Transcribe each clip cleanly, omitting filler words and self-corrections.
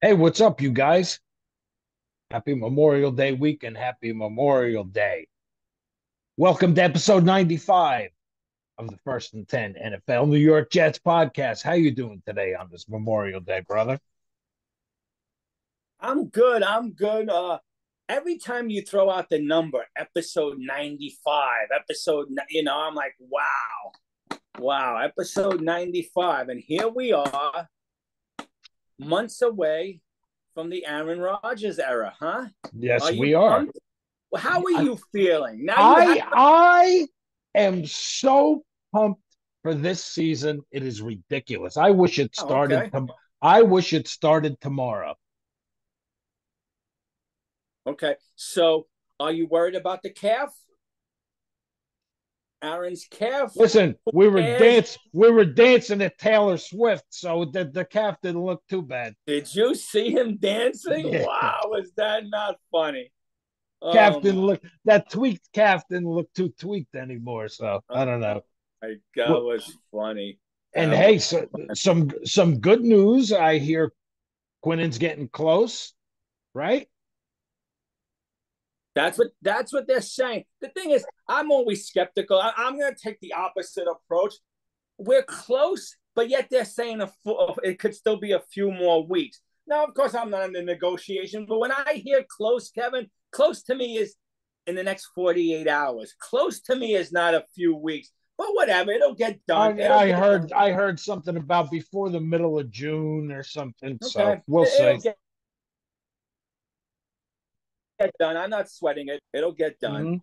Hey, what's up, you guys? Happy Memorial Day weekend. Happy Memorial Day. Welcome to episode 95 of the First and 10 NFL New York Jets podcast. How you doing today on this Memorial Day, brother? I'm good. I'm good. Every time you throw out the number, episode 95, I'm like, wow, episode 95. And here we are, months away from the Aaron Rodgers era, huh? Yes, Are you we are. pumped? Well, how are you feeling? Now you have, I am so pumped for this season. It is ridiculous. I wish it oh, started okay. I wish it started tomorrow. Okay. So are you worried about the calf? Aaron's calf? Listen, Who cares? we were dancing at Taylor Swift, so the calf didn't look too bad. Did you see him dancing? Yeah. Wow, was that not funny? Calf Oh didn't look that tweaked calf didn't look too tweaked anymore. So my I don't know. that Well, was funny. and That was hey, so, some good news. I hear Quinnen's getting close, right? that's what they're saying. The thing is, I'm always skeptical. I'm going to take the opposite approach. We're close, but yet they're saying it could still be a few more weeks. Now, of course, I'm not in the negotiation, but when I hear close, Kevin, close to me is in the next 48 hours. Close to me is not a few weeks, but whatever. It'll get done. It'll I get heard done. I heard something about before the middle of June or something. So Okay. we'll It'll see. get done. I'm not sweating it. It'll get done.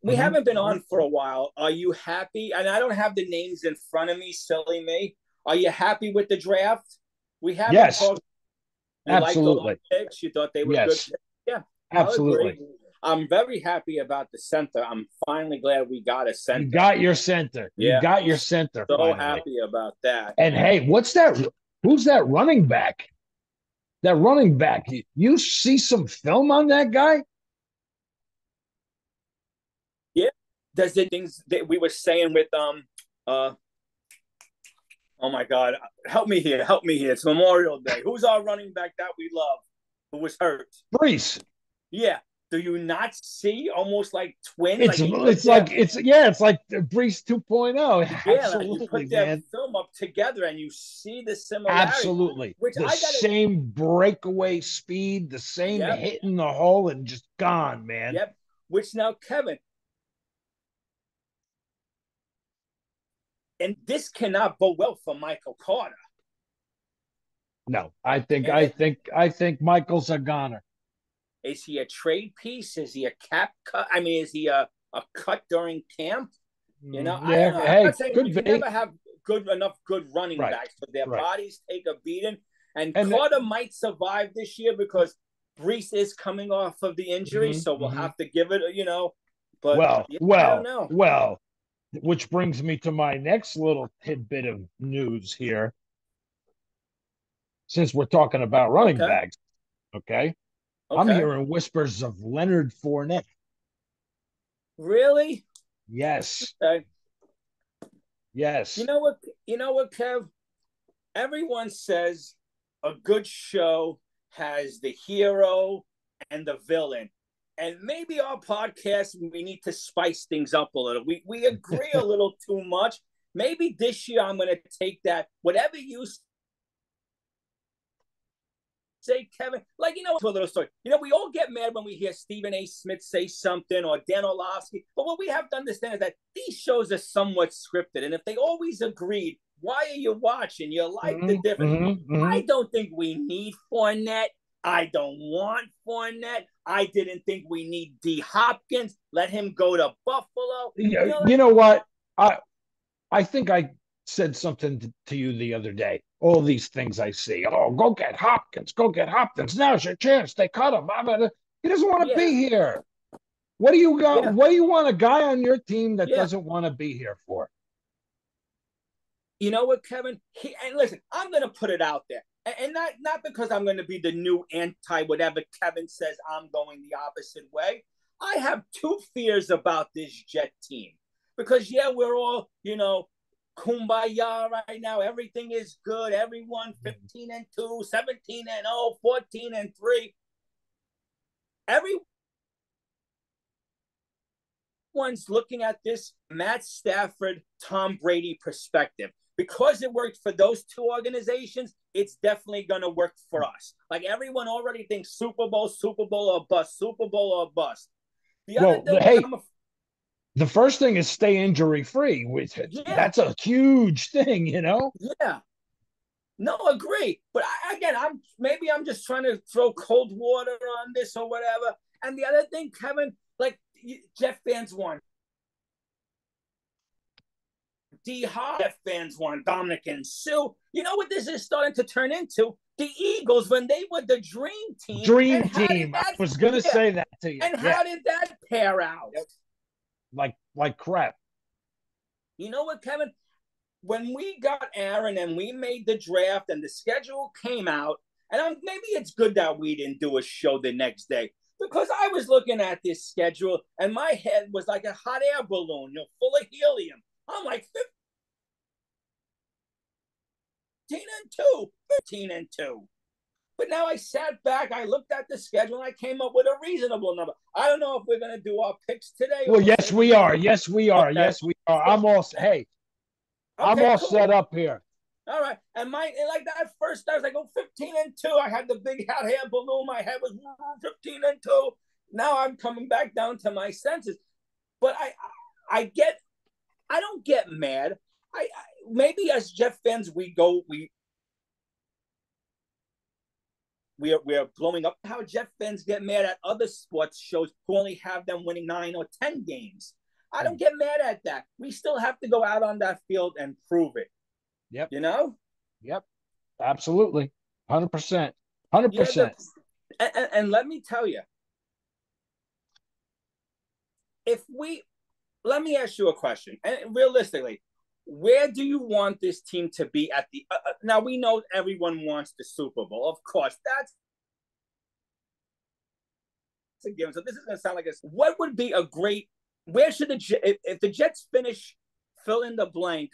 We Hmm. haven't been on for a while. Are you happy? And I don't have the names in front of me, silly me. Are you happy with the draft? We haven't Yes, talked. You liked all absolutely. the picks. You thought they were good. Yes, Yeah, I'll agree. absolutely. I'm very happy about the center. I'm finally glad we got a You center. got your center. You Yeah, got I'm your center so finally. happy about that. And hey, what's that? Who's that running back? That running back. You see some film on that guy? Yeah. Does the things that we were saying with uh oh my God, help me here, help me here. It's Memorial Day. Who's our running back that we love who was hurt? Brees. Yeah. Do you not see almost like twins? Like you put It's their like it's like Brees 2.0. yeah, like you Absolutely, put their man. film up together and you see the similarity. Absolutely. Which The I gotta same breakaway speed, the same yep, hit in the hole, and just gone, man. yep. Which now, Kevin, and this cannot bode well for Michael Carter. No, And it, I think Michael's a goner. is he a trade piece? Is he a cap cut? I mean, is he a cut during camp? I don't Yeah, know. I'm hey, not saying we could can be. never have good running Right, backs, but their right. bodies take a beating. And And Carter might survive this year because Brees is coming off of the injury, mhm, so we'll mhm. have to give it. But yeah, I don't know. Well, which brings me to my next little tidbit of news here. Since we're talking about running Okay, backs, okay, I'm okay, hearing whispers of Leonard Fournette. really? Yes, Okay. You yes. know what? You know what, Kev? Everyone says a good show has the hero and the villain. And maybe our podcast, we need to spice things up a little. We agree a little too much. Maybe this year I'm going to take that, whatever you say, Kevin. Like, to a little story. We all get mad when we hear Stephen A. Smith say something or Dan Orlovsky. But what we have to understand is that these shows are somewhat scripted. And if they always agreed, why are you watching? You like the difference. I don't think we need Fournette. I don't want Fournette. I didn't think we need D Hopkins. Let him go to Buffalo. Yeah, you know what? I I think I said something to you the other day. All these things I see. Oh, go get Hopkins. Go get Hopkins. Now's your chance. They cut him. He doesn't want to yeah, be here. What do you got? yeah, What do you want a guy on your team that yeah. doesn't want to be here for? You know what, Kevin? And listen, I'm going to put it out there. And not because I'm going to be the new anti whatever Kevin says, I'm going the opposite way. I have two fears about this Jet team because yeah, we're all kumbaya right now. Everything is good. Everyone 15-2, 17-0, 14-3. Everyone's looking at this Matt Stafford, Tom Brady perspective. Because it worked for those two organizations, it's definitely going to work for us. Like everyone already thinks Super Bowl or bust, Super Bowl or bust. The other thing hey, the first thing is stay injury free, which that's a huge thing, you know? Yeah. No, agree. But I'm just trying to throw cold water on this or whatever. And the other thing, Kevin, like Jet fans won. D-Hop fans won, Dominic and Sue. You know what this is starting to turn into? The Eagles, when they were the dream team. Dream team. I was going to say that to you. And how did that pair out? Like crap. You know what, Kevin? When we got Aaron and we made the draft and the schedule came out, and maybe it's good that we didn't do a show the next day, because I was looking at this schedule and my head was like a hot air balloon, full of helium. I'm like 15-2, 15-2. But now I sat back, I looked at the schedule, and I came up with a reasonable number. I don't know if we're going to do our picks today. Well, yes, we are. Yes, we are. Okay. Yes, we are. I'm all set up here. All right. And like that first, I was like, 15-2. I had the big hot air balloon. My head was 15-2. Now I'm coming back down to my senses. But I don't get mad. Maybe as Jet fans, we are blowing up. How Jet fans get mad at other sports shows who only have them winning 9 or 10 games. I don't get mad at that. We still have to go out on that field and prove it. Yep. You know? Yep. Absolutely. 100%. 100%. And let me tell you, let me ask you a question. And realistically, where do you want this team to be at the now we know everyone wants the Super Bowl. Of course, that's a given. So this is going to sound like this. What would be a great, where should if the Jets finish, fill in the blank,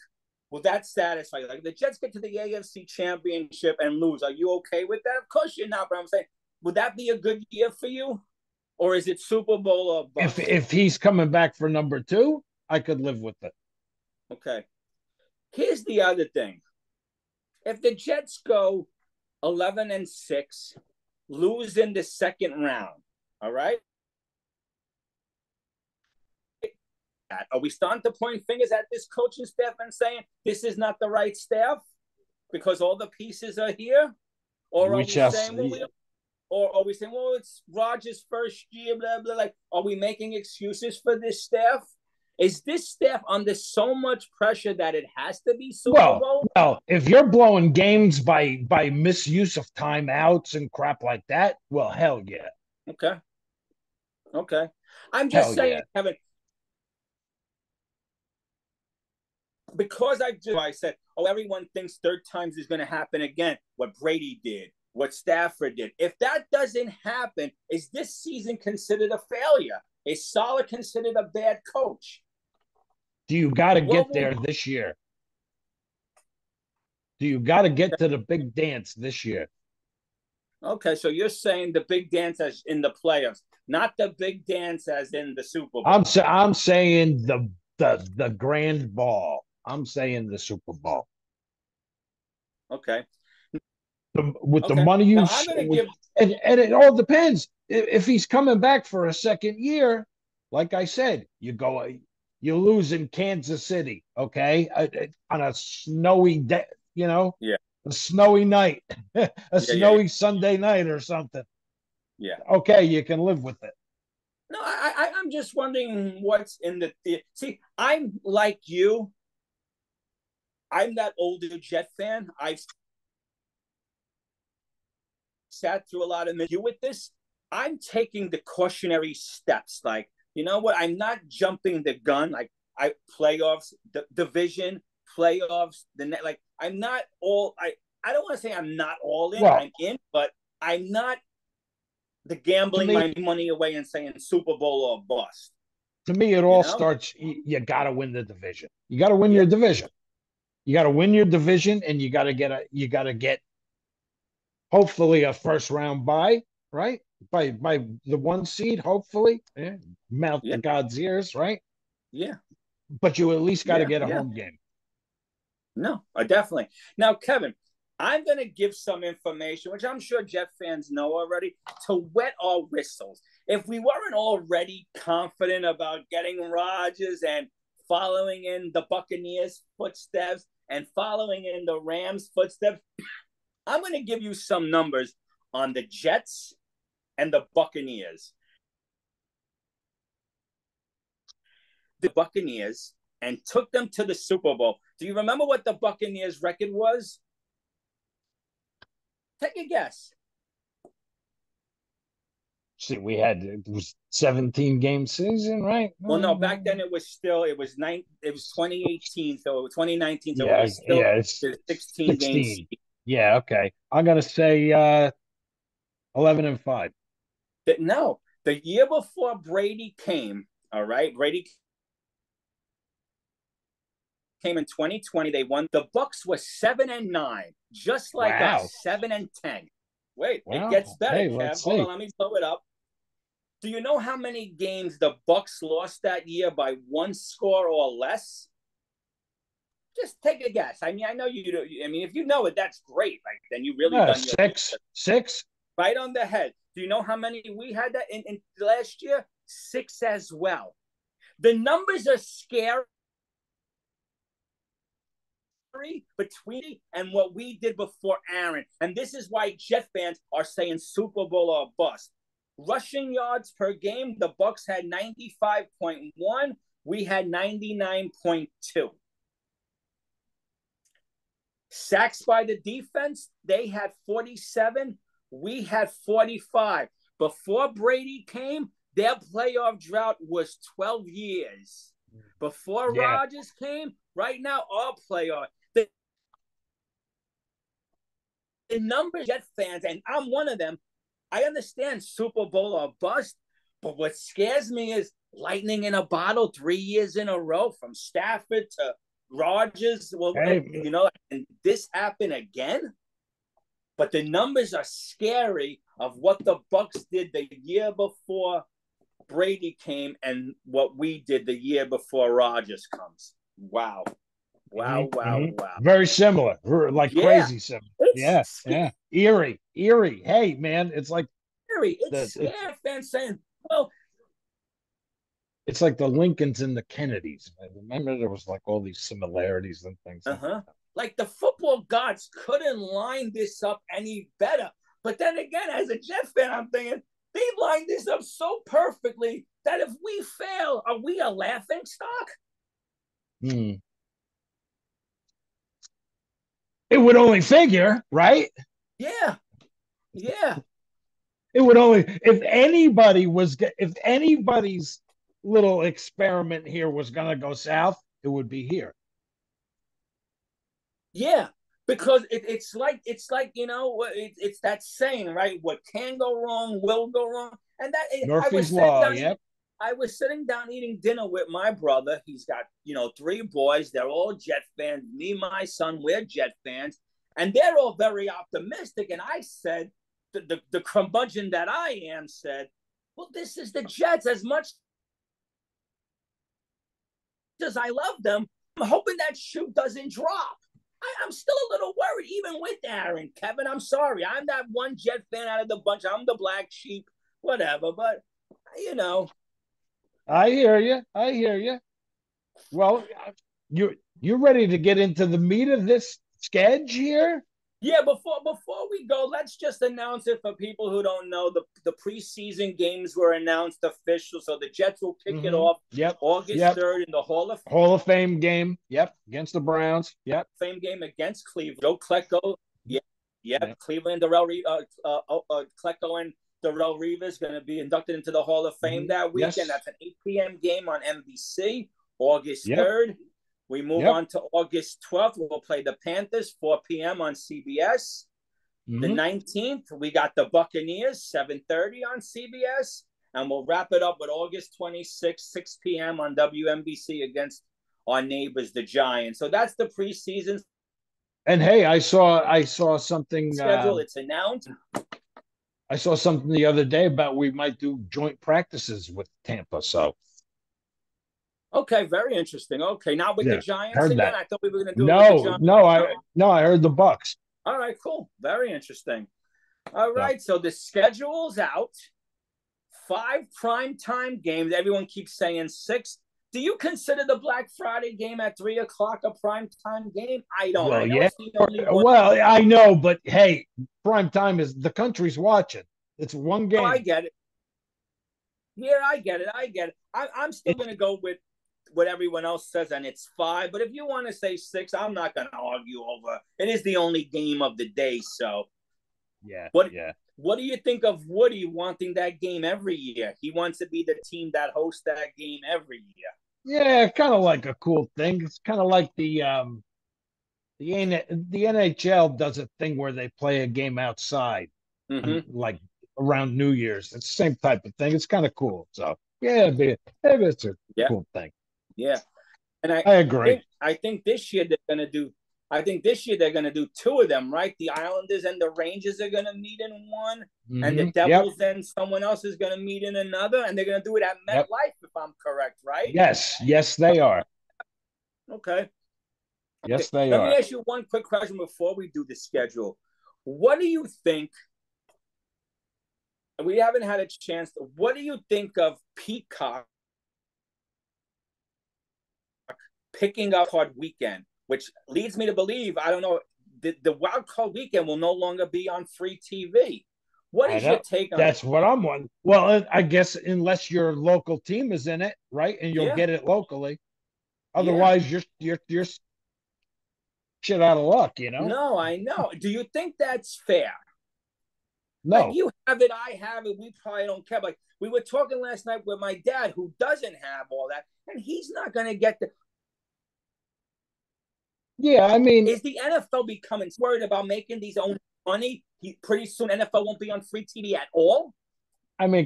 will that satisfy you? Like the Jets get to the AFC Championship and lose, are you okay with that? Of course you're not, but I'm saying, would that be a good year for you? Or is it Super Bowl or bust? If he's coming back for number 2, I could live with it. Okay. Here's the other thing. If the Jets go 11-6, lose in the second round, all right? Are we starting to point fingers at this coaching staff and saying this is not the right staff because all the pieces are here? Or are we saying, well, it's Rodgers' first year, blah, blah, like, are we making excuses for this staff? Is this staff under so much pressure that it has to be Super Bowl? Well, if you're blowing games by misuse of timeouts and crap like that, well, hell yeah. Okay. I'm just saying, Kevin, because I said, everyone thinks third times is going to happen again. What Brady did, what Stafford did. If that doesn't happen, is this season considered a failure? Is Saleh considered a bad coach? Do you got to get there this year? Do you got to get to the big dance this year? Okay, so you're saying the big dance as in the playoffs, not the big dance as in the Super Bowl. I'm saying the grand ball. I'm saying the Super Bowl. Okay. With the money you and it all depends. If he's coming back for a second year, like I said, you lose in Kansas City, okay, on a snowy day, a snowy night, snowy Sunday night or something. Yeah. Okay, you can live with it. No, I'm just wondering what's in the see. I'm like you. I'm that older Jet fan. I've sat through a lot of you with this. I'm taking the cautionary steps. Like, you know what? I'm not jumping the gun. Like playoffs, the division, playoffs, the net. Like I'm not all. I don't want to say I'm not all in. Well, I'm in, but I'm not the gambling my money away and saying Super Bowl or bust. To me, it all starts. You got to win the division. You got to win your division. You got to win your division, and you got to get hopefully a first round bye, right? By the one seed, hopefully. Yeah. Mount Yeah, the God's ears, right? yeah, But you at least got to yeah, get a yeah. home game. No, definitely. Now, Kevin, I'm going to give some information, which I'm sure Jet fans know already, to wet our whistles. If we weren't already confident about getting Rodgers and following in the Buccaneers' footsteps and following in the Rams' footsteps, I'm going to give you some numbers on the Jets and the Buccaneers. The Buccaneers and took them to the Super Bowl. Do you remember what the Buccaneers' record was? Take a guess. See, it was 17 game season, right? Well, no, back then it was 2018, so it was 2019, so it Yeah, was still yeah, it's the 16-game 16. season. Yeah, okay. I'm gonna say 11-5. No, the year before Brady came, all right, Brady came in 2020. They won. The Bucks were 7-9, just like Wow. us, 7-10. Wait, it gets Well, better, hey, Kev. let's Hold on, see. let me blow it up. Do you know how many games the Bucks lost that year by one score or less? Just take a guess. I mean, I know you do. I mean, if you know it, that's great. Like, then you really done your Six, research. six. Right on the head. Do you know how many we had that in last year? 6 as well. The numbers are scary between and what we did before Aaron. And this is why Jet fans are saying Super Bowl or bust. Rushing yards per game, the Bucks had 95.1. We had 99.2. Sacks by the defense, they had 47. We had 45. Before Brady came, their playoff drought was 12 years. Before Yeah. Rodgers came, right now, our playoff. The numbers, Jet fans, and I'm one of them, I understand Super Bowl or bust, but what scares me is lightning in a bottle 3 years in a row from Stafford to Rodgers. Well, Hey, and this happened again. But the numbers are scary of what the Bucks did the year before Brady came and what we did the year before Rodgers comes. Wow. Wow, wow, wow. Very similar, like Yeah, crazy similar. Yeah, it's yeah. Eerie, eerie. Hey, man, it's like scary. It's the it's scary. Fans saying, well, it's like the Lincolns and the Kennedys. I remember there was like all these similarities and things like uh-huh. that. Like the football gods couldn't line this up any better. But then again, as a Jet fan, I'm thinking, they lined this up so perfectly that if we fail, are we a laughing stock? Hmm. It would only figure, right? Yeah, yeah. It would only if anybody's little experiment here was going to go south, it would be here. Yeah, because it's like it's that saying, right? What can go wrong will go wrong, and I Murphy's was sitting Law. down. Yep. I was sitting down eating dinner with my brother. He's got 3 boys. They're all Jet fans. Me, my son, we're Jet fans, and they're all very optimistic. And I said, the curmudgeon that I am said, well, this is the Jets. As much as I love them, I'm hoping that shoe doesn't drop. I'm still a little worried, even with Aaron. Kevin, I'm sorry. I'm that one Jet fan out of the bunch. I'm the black sheep, whatever. But, you know. I hear you. I hear you. Well, you're ready to get into the meat of this sketch here? Yeah, before we go, let's just announce it for people who don't know. The preseason games were announced official, so the Jets will kick it off Yep. August Yep. 3rd in the Hall of Fame game. Yep. Against the Browns. Yep. Fame game against Cleveland. Joe Klecko. Yeah. Yeah. Cleveland, Klecko and Darrell Revis going to be inducted into the Hall of Fame that weekend. Yes. That's an 8 p.m. game on NBC, August Yep. 3rd. We move on to August 12th. We'll play the Panthers, 4 p.m. on CBS. The 19th, we got the Buccaneers, 7:30 on CBS. And we'll wrap it up with August 26th, 6 p.m. on WNBC against our neighbors, the Giants. So that's the preseason And hey, I saw something. schedule. It's announced. I saw something the other day about we might do joint practices with Tampa. So Okay, very interesting. Okay, not with the yeah, Giants heard again. that. I thought we were going to do it with the No, Giants. no, I heard the Bucks. All right, cool. Very interesting. All So right, so the schedule's out. 5 primetime games. Everyone keeps saying 6. Do you consider the Black Friday game at 3 o'clock a primetime game? I don't. I well, know yeah. it's the only one. Well, I know, but hey, prime time is the country's watching. It's one Oh, I game. get it. Yeah, I get it. I get it. I'm still going to go with what everyone else says, and it's 5. But if you want to say 6, I'm not going to argue over. It is the only game of the day. So, Yeah, what yeah. what do you think of Woody wanting that game every year? He wants to be the team that hosts that game every year. Yeah, kind of like a cool thing. It's kind of like the NHL does a thing where they play a game outside, Mm-hmm. like around New Year's. It's the same type of thing. It's kind of cool. So yeah, maybe it's a Yeah, cool thing. yeah. And I agree. I think this year they're gonna do. I think this year they're gonna do 2 of them, right? The Islanders and the Rangers are gonna meet in one, and the Yep, Devils and someone else is gonna meet in another, and they're gonna do it at yep. MetLife, if I'm correct, right? Yes, yes, they are. Okay. Okay. Yes, they Let me are. ask you one quick question before we do the schedule. What do you think? We haven't had a chance. What do you think of Peacock picking up Hard Weekend, which leads me to believe, I don't know, the Wild Card Weekend will no longer be on free TV. What I is your know. take on it? That's what I'm wondering. Well, I guess unless your local team is in it, right, and you'll Yeah, get it locally. yeah. Otherwise, you're shit out of luck. You know? No, I know. Do you think that's fair? Like No. you have it, I have it. We probably don't care. Like we were talking last night with my dad, who doesn't have all that, and he's not going to get the. Yeah, I mean, Is the NFL becoming worried about making these own money? Pretty soon, NFL won't be on free TV at all.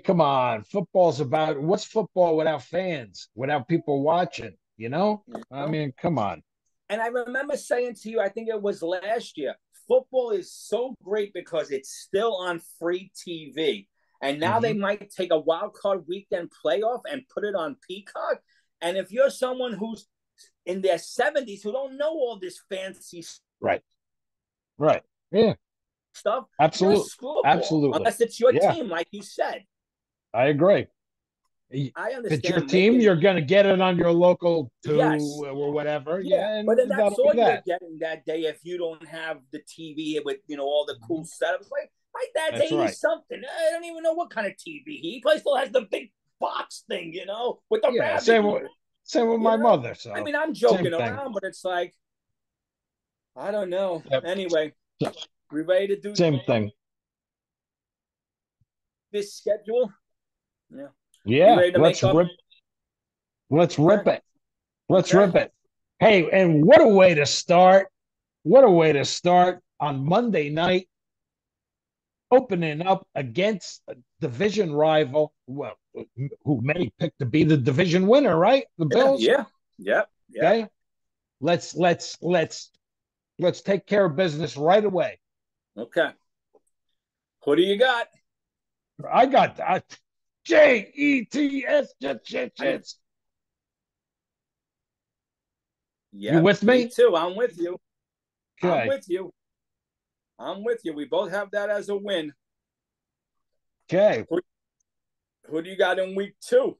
come on. Football's about what's football without fans, without people watching, you know? I mean, come on. And I remember saying to you, I think it was last year, football is so great because it's still on free TV. And now they Mm-hmm. might take a wild card weekend playoff and put it on Peacock. And if you're someone who's in their 70s who don't know all this fancy Right. Right. Yeah. stuff, you're Absolutely. screwball. Absolutely. Unless it's your Yeah. team, like you said. I agree. I If it's your understand team, you're going to get it on your local yes, or whatever. yeah, Yeah, but then and that's that'll all be you're that. getting that day if you don't have the TV with all the cool setups. Like my dad's That's 80 right. something. I don't even know what kind of TV he plays. Still has the big box thing, with the Yeah. rabbit. Same with my mother. So I mean, I'm same joking thing. around, but it's like I don't know. Yep. Anyway, we ready to do Same thing. this schedule? Yeah. You Yeah. ready to make up? Let's rip it. Let's Okay. rip it. Hey, and what a way to start. What a way to start on Monday night, opening up against a division rival, well, who many pick to be the division winner, right? The Bills. Yeah. Okay. Let's take care of business right away. Okay. Who do you got? I got Jets. Jets. Yeah. You with me? Me too. I'm with you. Okay. I'm with you. We both have that as a win. Okay. Who do you got in week 2?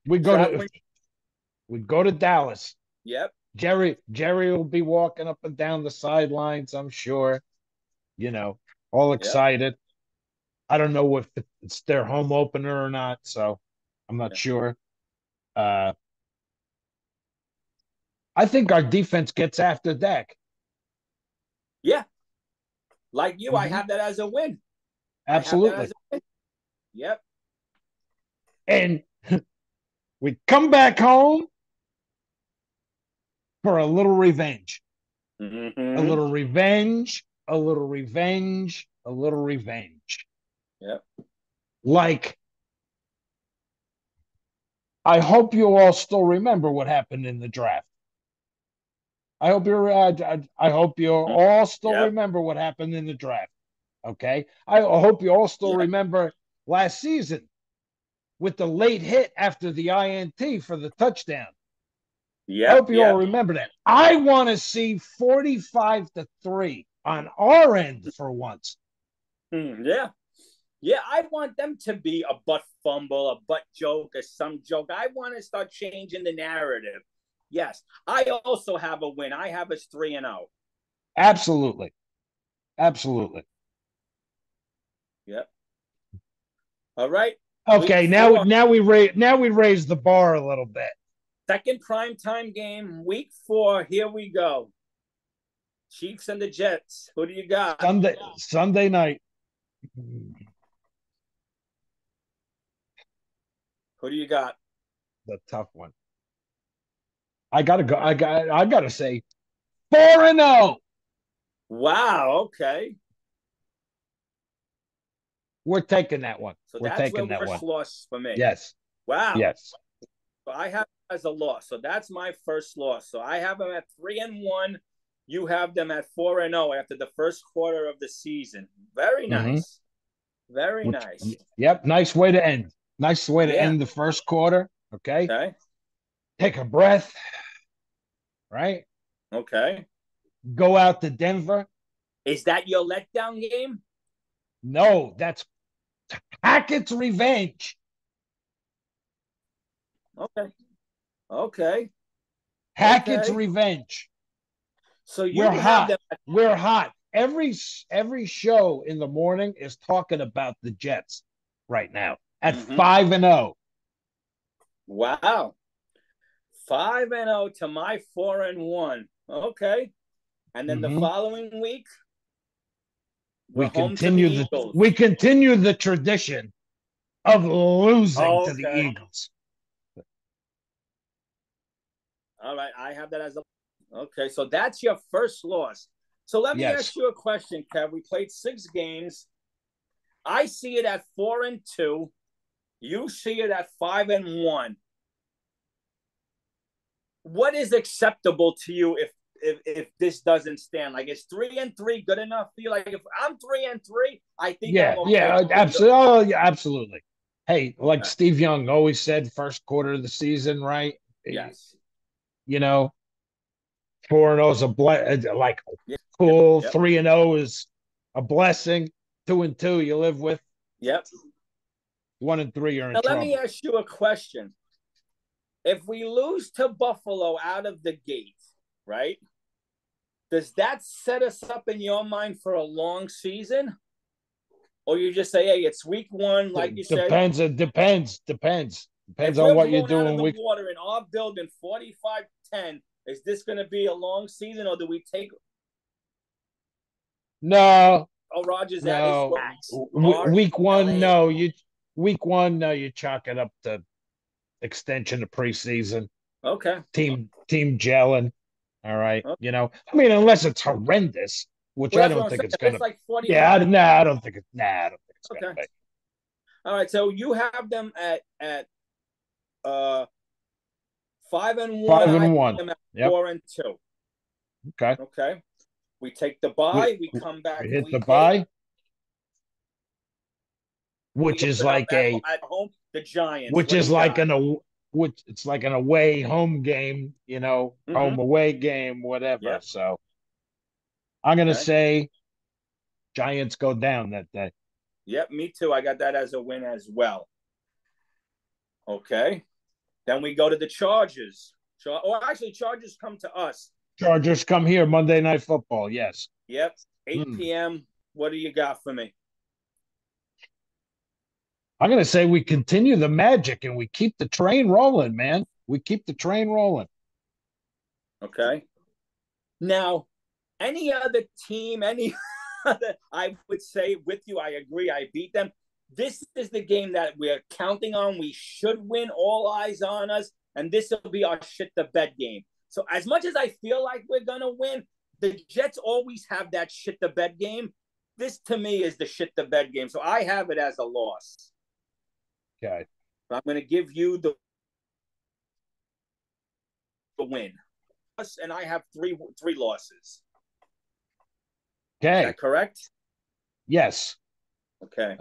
We go to Dallas. Yep. Jerry will be walking up and down the sidelines, I'm sure. All excited. Yep. I don't know if it's their home opener or not, so I'm not sure. I think our defense gets after Dak. Yeah. Like you, I have that as a win. Absolutely. Yep. And we come back home for a little revenge. Mm-hmm. A little revenge, a little revenge, a little revenge. Yep. Like, I hope you all still remember what happened in the draft. I hope you're. I hope you all still Yep. remember what happened in the draft. Okay. I hope you all still Yep. remember last season with the late hit after the INT for the touchdown. I Yep. hope you all Yep. remember that. I want to see 45-3 on our end for once. Yeah. Yeah, I want them to be a butt fumble, a butt joke, or some joke. I want to start changing the narrative. Yes, I also have a win. I have us 3-0. Absolutely. Absolutely. Yep. All right. Week Okay, four, now we raise the bar a little bit. second primetime game, week 4. Here we go. Chiefs and the Jets. Who do you got? Sunday night. Who do you got? The tough one. I gotta go. I gotta say 4-0. Wow. Okay. We're taking that one. So We're that's where taking that first one. loss for me. Yes. Wow. Yes. So I have as a loss. So that's my first loss. So I have them at 3-1. You have them at 4-0 after the first quarter of the season. Very Mm-hmm. nice. Very nice. Yep. Nice way to end. Nice way to Yeah. end the first quarter. Okay. Okay. Take a breath. Right. Okay. Go out to Denver. Is that your letdown game? No, that's Hackett's revenge. Okay. Okay. Hackett's Okay. revenge. So you We're have hot. them. We're hot. Every show in the morning is talking about the Jets right now at 5-0. Wow. 5-0 to my 4-1. Okay. And then the following week, we're home to the Eagles. We continue the tradition of losing to the Eagles. All right, I have that as a okay. So that's your first loss. So let me ask you a question, Kev. We played 6 games. I see it at 4-2. You see it at 5-1. What is acceptable to you if this doesn't stand? Like, is 3-3 good enough for you? Like, if I'm 3-3, I think I'm okay. Absolutely. Oh, yeah, absolutely. Hey, like Steve Young always said, first quarter of the season, right? Yes. You know, 4-0 is like cool. 3-0 is a blessing. 2-2 you live with. Yep. 1-3 you're in now, trouble. Let me ask you a question. If we lose to Buffalo out of the gate, right? Does that set us up in your mind for a long season? Or you just say, hey, it's week 1, like you said. It depends. Depends on what you're doing. Out of the water in our building 45-10, is this going to be a long season, or do we take No. Rodgers no. at his week 1, no. Week 1, no, you chalk it up to extension of preseason. Okay. Team gelling. All right. Okay. You know, I mean, unless it's horrendous, which I don't think it's going to. It's like 45. Yeah, I don't think it's okay. Gonna all right. So you have them at 5-1. 5-1. 4-2. Okay. Okay. We take the bye. We come back. We hit the bye, which is like at home the Giants, which is like it's like an away home game, you know, home away game, whatever. Yep. So I'm gonna say Giants go down that day. Yep, me too. I got that as a win as well. Then we go to the Chargers. Chargers come to us. Chargers come here Monday Night Football. Yes. Yep. 8 p.m. What do you got for me? I'm going to say we continue the magic and we keep the train rolling, man. We keep the train rolling. Okay. Now, any other team, I would say with you, I agree. I beat them. This is the game that we're counting on. We should win. All eyes on us. And this will be our shit the bed game. So as much as I feel like we're going to win, the Jets always have that shit the bed game. This, to me, is the shit the bed game. So I have it as a loss. Okay. But I'm going to give you the win. and I have three losses. Is Okay. that correct? Yes. Okay.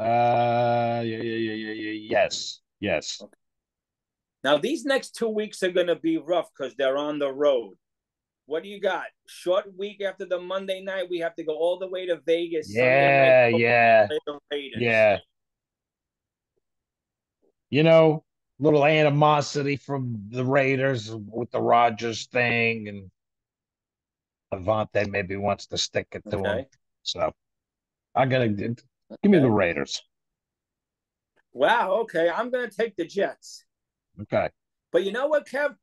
Yes. Yes. Okay. Now these next 2 weeks are going to be rough because they're on the road. What do you got? Short week after the Monday night. We have to go all the way to Vegas. Sunday night. Yeah. The Raiders. Yeah. Little animosity from the Raiders with the Rodgers thing, and Avante maybe wants to stick it to him. Okay. So I'm gonna give me the Raiders. Wow. Okay. I'm going to take the Jets. Okay. But you know what, Kev?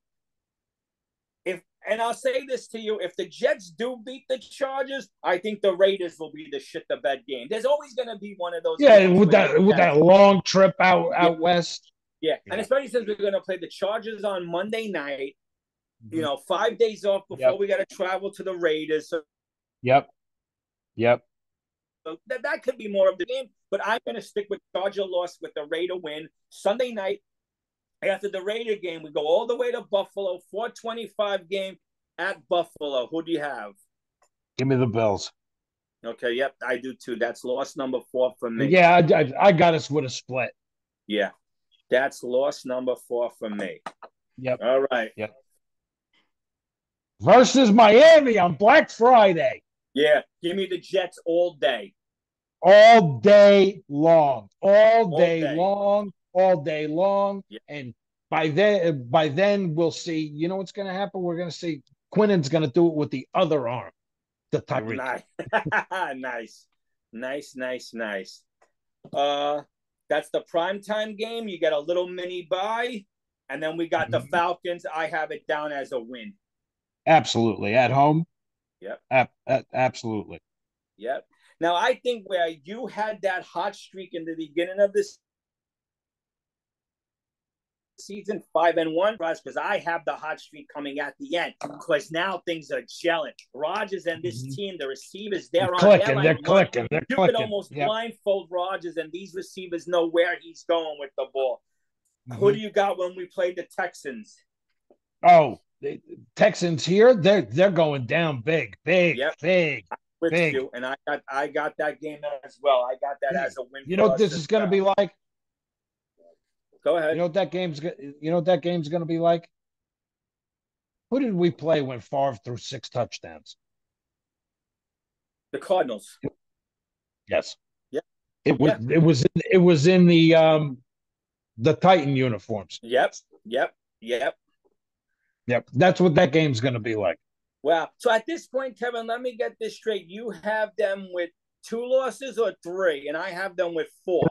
And I'll say this to you: if the Jets do beat the Chargers, I think the Raiders will be the shit the bed game. There's always going to be one of those. Yeah, with that long trip out west. Yeah, and especially since we're going to play the Chargers on Monday night. 5 days off before we got to travel to the Raiders. So, Yep. So that could be more of the game, but I'm going to stick with Charger loss with the Raider win Sunday night. After the Raider game, we go all the way to Buffalo, 4:25 game at Buffalo. Who do you have? Give me the Bills. Okay, yep, I do too. That's loss number 4 for me. Yeah, I got us with a split. Yeah, that's loss number 4 for me. Yep. All right. Yep. Versus Miami on Black Friday. Yeah, give me the Jets all day. All day long. All day long. Yeah. And by then we'll see, what's going to happen? We're going to see Quinnen's going to do it with the other arm, the Tyreek. Nice. That's the primetime game. You get a little mini bye, and then we got the Falcons. I have it down as a win. Absolutely. At home? Yep. Absolutely. Yep. Now, I think where you had that hot streak in the beginning of this season, 5-1, because I have the hot streak coming at the end, because now things are gelling. Rodgers and this team, the receivers, they're clicking. You can almost blindfold Rodgers, and these receivers know where he's going with the ball. Who do you got when we play the Texans? Oh, the Texans here, they're going down big. With you, and I got that game as well. I got that as a win. You know what this is going to be like? Go ahead. You know what that game's going to be like? Who did we play when Favre threw 6 touchdowns? The Cardinals. Yes. Yeah. It was in the Titan uniforms. Yep. That's what that game's going to be like. Wow. So at this point, Kevin, let me get this straight. You have them with 2 losses or 3, and I have them with 4.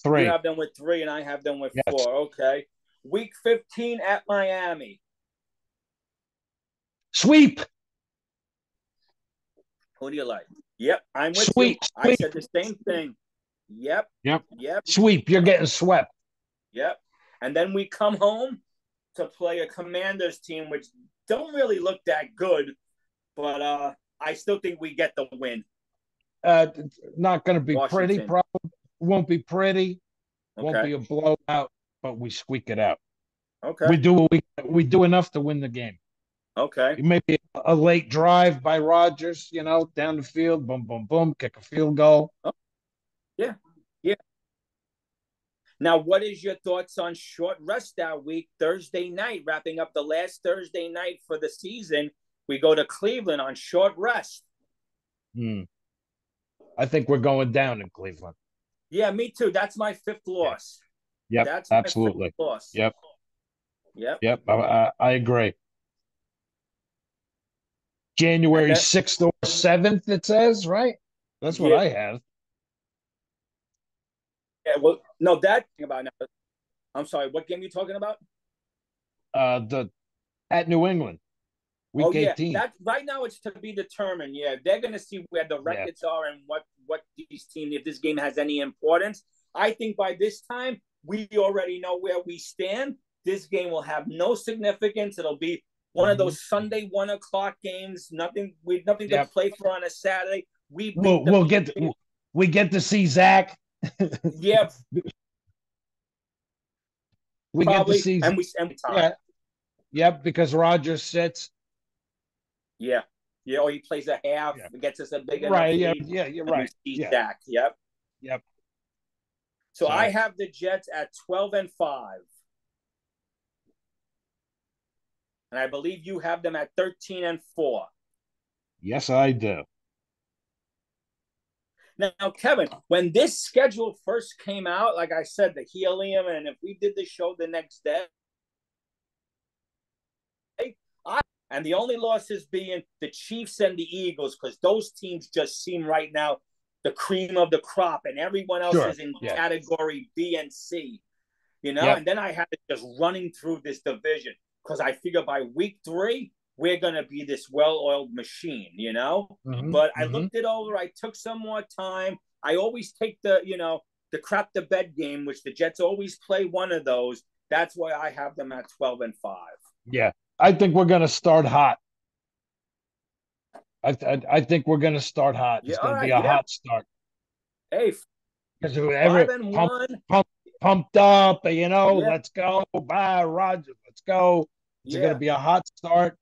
3. You have them with 3, and I have them with 4. Okay. Week 15 at Miami. Sweep. Who do you like? Yep, I'm with Sweep. you. I said the same thing. Yep. Sweep. You're getting swept. Yep. And then we come home to play a Commanders team, which don't really look that good, but I still think we get the win. Not going to be pretty. Probably won't be pretty. Won't be a blowout, but we squeak it out. Okay. We do enough to win the game. Okay. Maybe a late drive by Rodgers, down the field, boom, boom, boom, kick a field goal. Oh. Yeah. Now, what is your thoughts on short rest that week, Thursday night, wrapping up the last Thursday night for the season? We go to Cleveland on short rest. I think we're going down in Cleveland. Yeah, me too. That's my 5th loss. Yep, that's absolutely. My 5th loss. Yep. I agree. January 6th or 7th, it says, right? That's what I have. Yeah, well, no, that thing about now. I'm sorry, what game are you talking about? At New England. Week 18. That right now it's to be determined. Yeah, they're gonna see where the records are and what these teams, if this game has any importance. I think by this time we already know where we stand. This game will have no significance. It'll be one of those Sunday 1:00 games. Nothing to play for on a Saturday. We get to see Zach. Yeah, we probably, get to see and we Yep, because Rodgers sits. Yeah. Yeah, or he plays a half, Yeah. gets us a big enough Right. Yeah. lead, Yeah. You're and we right. see Yeah. Dak. Yep. Yep. So I So have the Jets at 12-5. And I believe you have them at 13-4. yes, I do. Now, Kevin, when this schedule first came out, like I said, the helium, and if we did the show the next day, and the only losses being the Chiefs and the Eagles, because those teams just seem right now the cream of the crop, and everyone else Sure. is in Yeah. category B and C, Yep. And then I had it just running through this division because I figure by week 3, we're going to be this well-oiled machine, But I looked it over. I took some more time. I always take the crap the bed game, which the Jets always play one of those. That's why I have them at 12-5. Yeah. I think we're going to start hot. I think we're going to start hot. Yeah, It's all going to be right. a Yeah. hot start. Hey, Because 5-1. pumped up, Yeah. let's go. Bye, Roger. Let's go. It's going to be a hot start.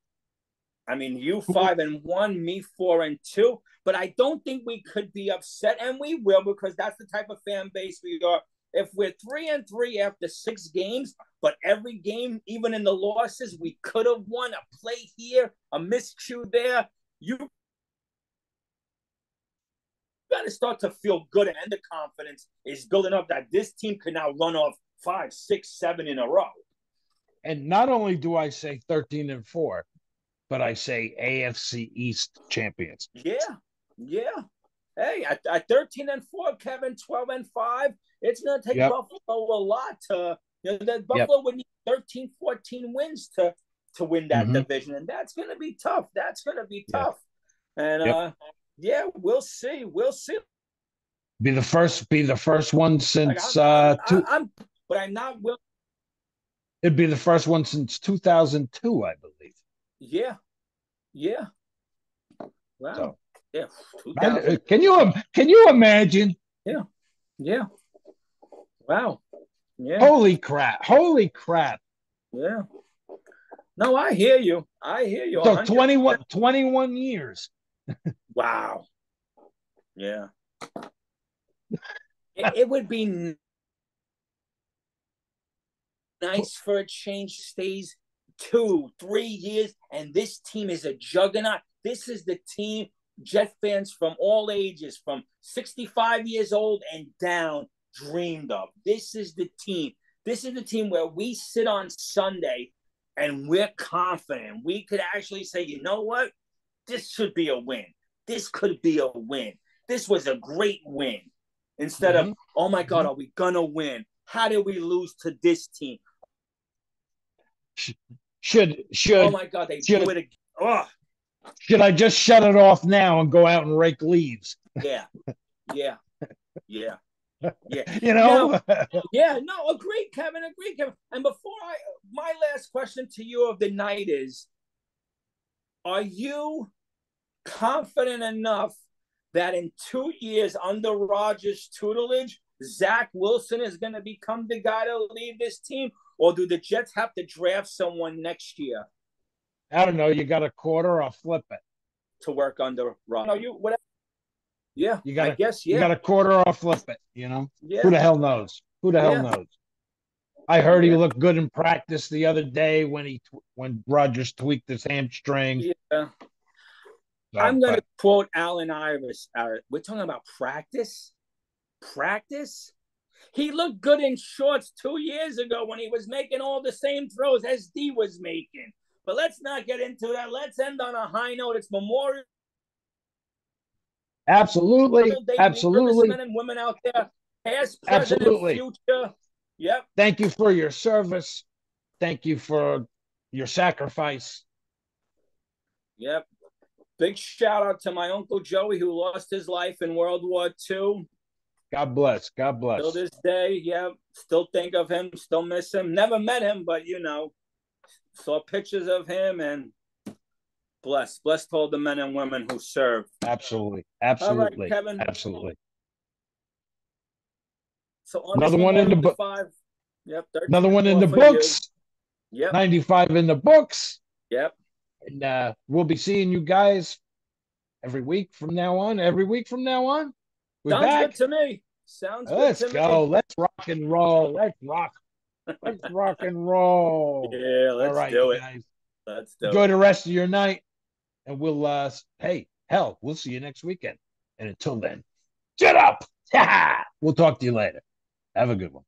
I mean, you 5-1, me 4-2, but I don't think we could be upset, and we will because that's the type of fan base we are. If we're 3-3 after 6 games, but every game, even in the losses, we could have won a play here, a miscue there. You got to start to feel good, and the confidence is building up that this team can now run off 5, 6, 7 in a row. And not only do I say 13-4, but I say AFC East champions. Yeah. Hey, at 13-4, Kevin, 12-5, it's going to take Buffalo a lot to, Buffalo would need 13, 14 wins to win that division, and that's going to be tough. Tough. And we'll see. Be the first one since but I'm not willing. It'd be the first one since 2002, I believe. Yeah. Wow. So, yeah. Can you imagine? Yeah. Wow. Yeah. Holy crap. Yeah. No, I hear you. So 21 years. Wow. Yeah. It would be nice for a change. Stays 2-3 years, and this team is a juggernaut. This is the team Jet fans from all ages, from 65 years old and down, dreamed of. This is the team. This is the team where we sit on Sunday and we're confident. We could actually say, you know what? This should be a win. This could be a win. This was a great win. Instead of, oh my God, are we going to win? How did we lose to this team? Should oh my God, they do it again. Oh. Should I just shut it off now and go out and rake leaves? Yeah. No, agreed, Kevin. And before my last question to you of the night is, are you confident enough that in 2 years under Rodgers' tutelage, Zach Wilson is going to become the guy to lead this team? Or do the Jets have to draft someone next year? I don't know. You got a quarter, I'll flip it. To work under Rodgers. Whatever. Yeah, I guess, You got a quarter, I'll flip it, Yeah. Who the hell knows? I heard he looked good in practice the other day when Rodgers tweaked his hamstring. Yeah. So, I'm going to quote Allen Iverson. We're talking about practice. He looked good in shorts 2 years ago when he was making all the same throws as D was making. But let's not get into that. Let's end on a high note. It's Memorial. Absolutely. Men and women out there, past, present, and future. Yep. Thank you for your service. Thank you for your sacrifice. Yep. Big shout out to my Uncle Joey, who lost his life in World War II. God bless. Till this day, still think of him, still miss him. Never met him, but saw pictures of him, and blessed to all the men and women who serve. Absolutely. All right, Kevin. Absolutely. So on another one in the book. Another one in the books. Yep. 95 in the books. Yep. And we'll be seeing you guys every week from now on. Every week from now on, we're Sounds back. good to me. Sounds good Let's to go. me. Let's rock and roll. Let's rock. Let's rock and roll. Yeah, All let's right, you do it. guys. Let's do Enjoy it. the rest of your night. And we'll hey, hell, we'll see you next weekend. And until then, shut up. We'll talk to you later. Have a good one.